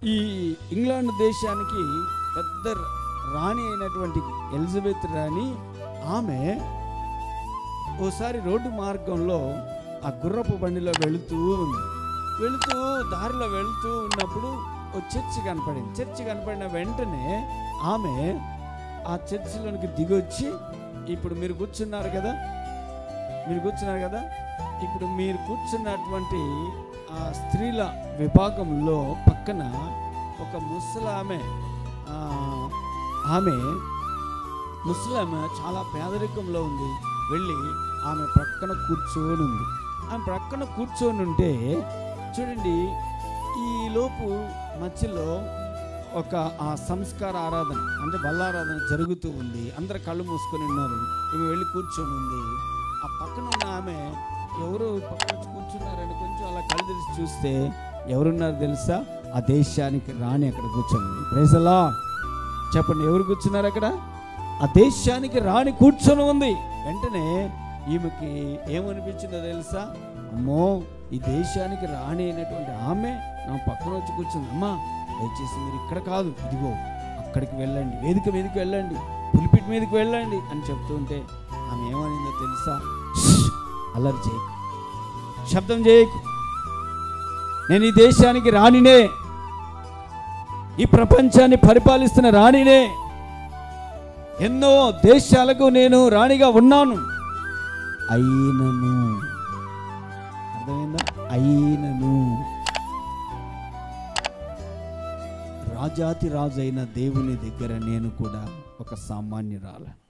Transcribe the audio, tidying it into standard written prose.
ఈ ఇంగ్లాండ్ దేశానికి పెద్ద రాణి అయినటువంటి ఎలిజబెత్ రాణి, ఆమె ఓసారి రోడ్డు మార్గంలో ఆ గుర్రపు బండిలో వెళుతూ దారిలో వెళుతూ ఉన్నప్పుడు ఓ చర్చి కనపడింది. చర్చి కనపడిన వెంటనే ఆమె ఆ చర్చిలోనికి దిగొచ్చి, ఇప్పుడు మీరు కూర్చున్నారు కదా, ఇప్పుడు మీరు కూర్చున్నటువంటి ఆ స్త్రీల విభాగంలో పక్కన ఒక ముసలామె, ముసలామె చాలా పేదరికంలో ఉంది. వెళ్ళి ఆమె ప్రక్కన కూర్చొని ఉంది. ఆమె ప్రక్కన కూర్చొని ఉంటే చూడండి, ఈ లోపు మధ్యలో ఒక ఆ సంస్కార ఆరాధన అంటే బల్లారాధన జరుగుతూ ఉంది. అందరు కళ్ళు మూసుకొని ఉన్నారు. ఈమె వెళ్ళి కూర్చొని ఉంది. ఆ పక్కన ఉన్న ఆమె ఎవరు పక్కన వచ్చి కూర్చున్నారని కొంచెం అలా కళ్ళు తెరిచి చూస్తే ఎవరున్నారు తెలుసా? ఆ దేశానికి రాణి అక్కడ కూర్చొని. Praise the Lord. చెప్పండి, ఎవరు కూర్చున్నారు అక్కడ? ఆ దేశానికి రాణి కూర్చొని ఉంది. వెంటనే ఈమెకి ఏమనిపించిందో తెలుసా? అమ్మో, ఈ దేశానికి రాణి అయినటువంటి ఆమె నా పక్కన వచ్చి కూర్చుంది. అమ్మా, దయచేసి మీరు ఇక్కడ కాదు, ఇదిగో అక్కడికి వెళ్ళండి, వేదిక మీదకి వెళ్ళండి, పులిపిట్ మీదకి వెళ్ళండి అని చెప్తూ ఉంటే ఆమె ఏమనిందో తెలుసా? అల్లరి చేయకు, శబ్దం చేయకు, నేను ఈ దేశానికి రాణినే, ఈ ప్రపంచాన్ని పరిపాలిస్తున్న రాణినే, ఎన్నో దేశాలకు నేను రాణిగా ఉన్నాను. అయినను, అర్థమైందా? అయినను రాజాతి రాజు అయిన దేవుని దగ్గర నేను కూడా ఒక సామాన్యురాలు.